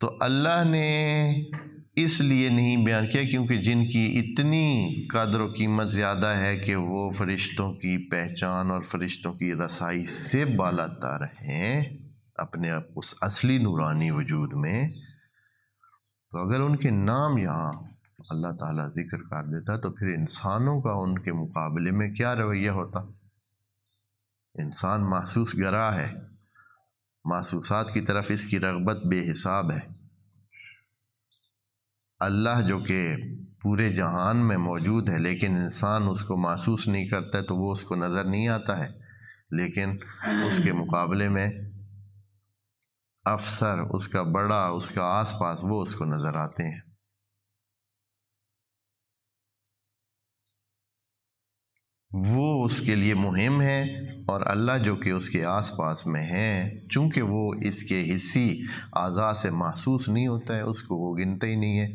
تو اللہ نے اس لیے نہیں بیان کیا کیونکہ جن کی اتنی قدر و قیمت زیادہ ہے کہ وہ فرشتوں کی پہچان اور فرشتوں کی رسائی سے بالا تر ہیں اپنے اس اصلی نورانی وجود میں، تو اگر ان کے نام یہاں اللہ تعالیٰ ذکر کر دیتا تو پھر انسانوں کا ان کے مقابلے میں کیا رویہ ہوتا؟ انسان محسوس گرا ہے، محسوسات کی طرف اس کی رغبت بے حساب ہے۔ اللہ جو کہ پورے جہان میں موجود ہے لیکن انسان اس کو محسوس نہیں کرتا ہے تو وہ اس کو نظر نہیں آتا ہے، لیکن اس کے مقابلے میں افسر، اس کا بڑا، اس کا آس پاس، وہ اس کو نظر آتے ہیں۔ وہ اس کے لیے مہم ہے، اور اللہ جو کہ اس کے آس پاس میں ہیں چونکہ وہ اس کے حسی اعضاء سے محسوس نہیں ہوتا ہے، اس کو وہ گنتا ہی نہیں ہے۔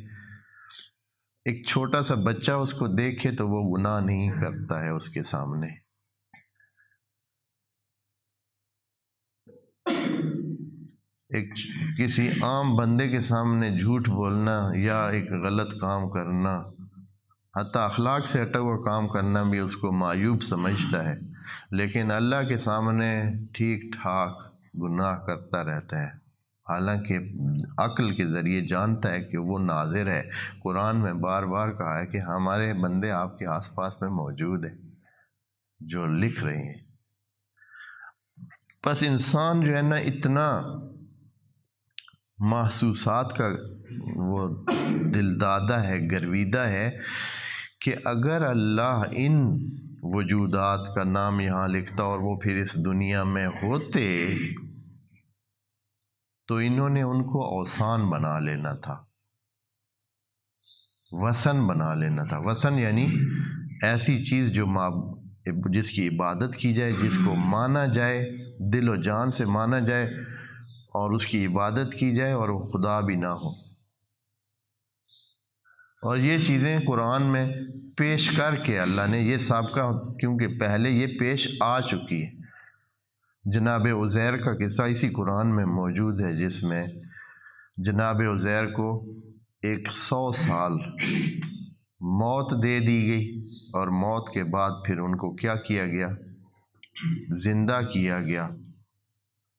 ایک چھوٹا سا بچہ اس کو دیکھے تو وہ گناہ نہیں کرتا ہے اس کے سامنے۔ ایک کسی عام بندے کے سامنے جھوٹ بولنا یا ایک غلط کام کرنا، حتیٰ اخلاق سے ہٹا ہوا کام کرنا بھی اس کو معیوب سمجھتا ہے، لیکن اللہ کے سامنے ٹھیک ٹھاک گناہ کرتا رہتا ہے، حالانکہ عقل کے ذریعے جانتا ہے کہ وہ ناظر ہے۔ قرآن میں بار بار کہا ہے کہ ہمارے بندے آپ کے آس پاس میں موجود ہیں جو لکھ رہے ہیں۔ بس انسان جو ہے نا اتنا محسوسات کا وہ دلدادہ ہے، گرویدہ ہے کہ اگر اللہ ان وجودات کا نام یہاں لکھتا اور وہ پھر اس دنیا میں ہوتے تو انہوں نے ان کو اوثان بنا لینا تھا، وثن بنا لینا تھا۔ وثن یعنی ایسی چیز جو جس کی عبادت کی جائے، جس کو مانا جائے، دل و جان سے مانا جائے اور اس کی عبادت کی جائے اور وہ خدا بھی نہ ہو۔ اور یہ چیزیں قرآن میں پیش کر کے اللہ نے یہ سابقہ، کیونکہ پہلے یہ پیش آ چکی ہے۔ جناب عزیر کا قصہ اسی قرآن میں موجود ہے، جس میں جناب عزیر کو 100 سال موت دے دی گئی، اور موت کے بعد پھر ان کو کیا کیا گیا؟ زندہ کیا گیا۔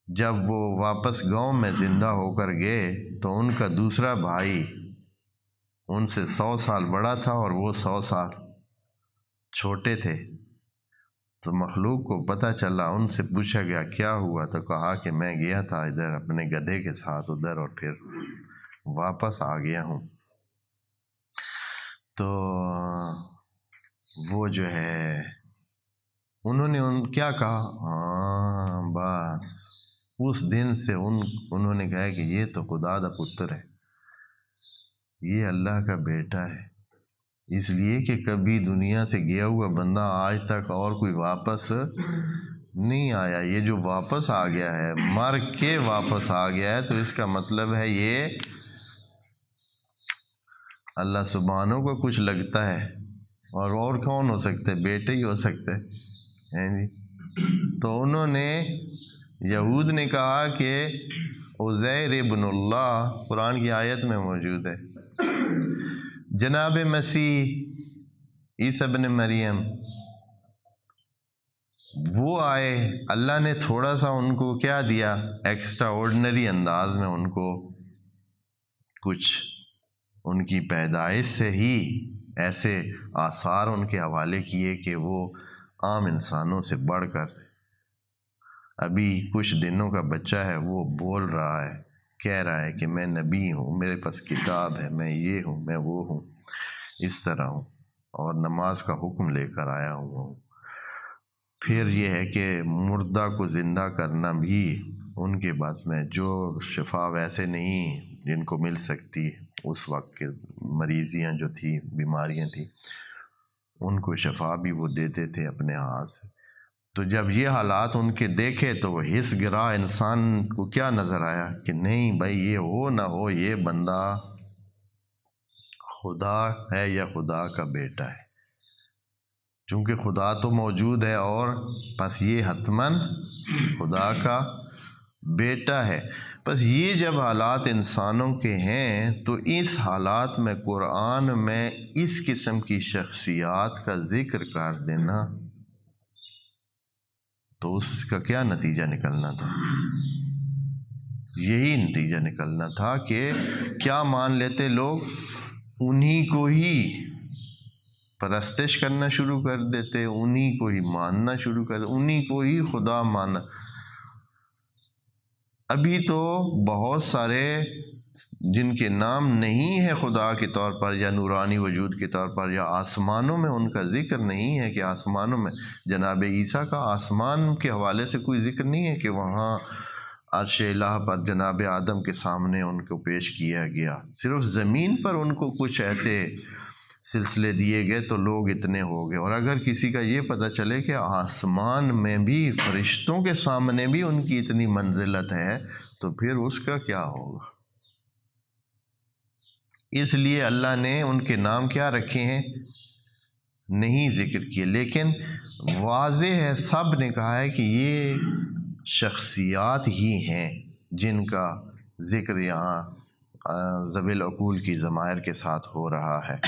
جب وہ واپس گاؤں میں زندہ ہو کر گئے تو ان کا دوسرا بھائی ان سے 100 سال بڑا تھا اور وہ 100 سال چھوٹے تھے۔ تو مخلوق کو پتہ چلا، ان سے پوچھا گیا کیا ہوا، تو کہا کہ میں گیا تھا ادھر اپنے گدھے کے ساتھ ادھر اور پھر واپس آ گیا ہوں۔ تو وہ جو ہے انہوں نے کیا کہا، ہاں بس اس دن سے انہوں نے کہا کہ یہ تو خدا دا پتر ہے، یہ اللہ کا بیٹا ہے، اس لیے کہ کبھی دنیا سے گیا ہوا بندہ آج تک اور کوئی واپس نہیں آیا۔ یہ جو واپس آ گیا ہے، مر کے واپس آ گیا ہے، تو اس کا مطلب ہے یہ اللہ سبحانہ کو کچھ لگتا ہے، اور کون ہو سکتے، بیٹے ہی ہو سکتے ہیں جی۔ تو انہوں نے، یہود نے کہا کہ عزیر ابن اللہ، قرآن کی آیت میں موجود ہے، جناب مسیح عیسیٰ ابن مریم وہ آئے، اللہ نے تھوڑا سا ان کو کیا دیا، ایکسٹرا آرڈنری انداز میں ان کو کچھ ان کی پیدائش سے ہی ایسے آثار ان کے حوالے کیے کہ وہ عام انسانوں سے بڑھ کر، ابھی کچھ دنوں کا بچہ ہے، وہ بول رہا ہے، کہہ رہا ہے کہ میں نبی ہوں، میرے پاس کتاب ہے، میں یہ ہوں، میں وہ ہوں، اس طرح ہوں، اور نماز کا حکم لے کر آیا ہوں۔ پھر یہ ہے کہ مردہ کو زندہ کرنا بھی ان کے پاس میں، جو شفا ویسے نہیں جن کو مل سکتی اس وقت کے مریضیاں جو تھی، بیماریاں تھیں، ان کو شفا بھی وہ دیتے تھے اپنے ہاتھ سے۔ تو جب یہ حالات ان کے دیکھے تو وہ حس گرا انسان کو کیا نظر آیا کہ نہیں بھائی، یہ ہو نہ ہو، یہ بندہ خدا ہے یا خدا کا بیٹا ہے، چونکہ خدا تو موجود ہے، اور بس یہ حتماً خدا کا بیٹا ہے۔ بس یہ جب حالات انسانوں کے ہیں تو اس حالات میں قرآن میں اس قسم کی شخصیات کا ذکر کر دینا تو اس کا کیا نتیجہ نکلنا تھا؟ یہی نتیجہ نکلنا تھا کہ کیا مان لیتے لوگ؟ انہی کو ہی پرستش کرنا شروع کر دیتے، انہی کو ہی ماننا شروع کر دیتے، انہی کو ہی خدا مانا۔ ابھی تو بہت سارے جن کے نام نہیں ہے خدا کے طور پر یا نورانی وجود کے طور پر، یا آسمانوں میں ان کا ذکر نہیں ہے کہ آسمانوں میں جناب عیسیٰ کا آسمان کے حوالے سے کوئی ذکر نہیں ہے کہ وہاں عرش الہ پر جناب آدم کے سامنے ان کو پیش کیا گیا۔ صرف زمین پر ان کو کچھ ایسے سلسلے دیے گئے تو لوگ اتنے ہو گئے۔ اور اگر کسی کا یہ پتہ چلے کہ آسمان میں بھی فرشتوں کے سامنے بھی ان کی اتنی منزلت ہے تو پھر اس کا کیا ہوگا؟ اس لیے اللہ نے ان کے نام کیا رکھے ہیں؟ نہیں ذکر کیے، لیکن واضح ہے، سب نے کہا ہے کہ یہ شخصیات ہی ہیں جن کا ذکر یہاں ذوی العقول کی ضمائر کے ساتھ ہو رہا ہے۔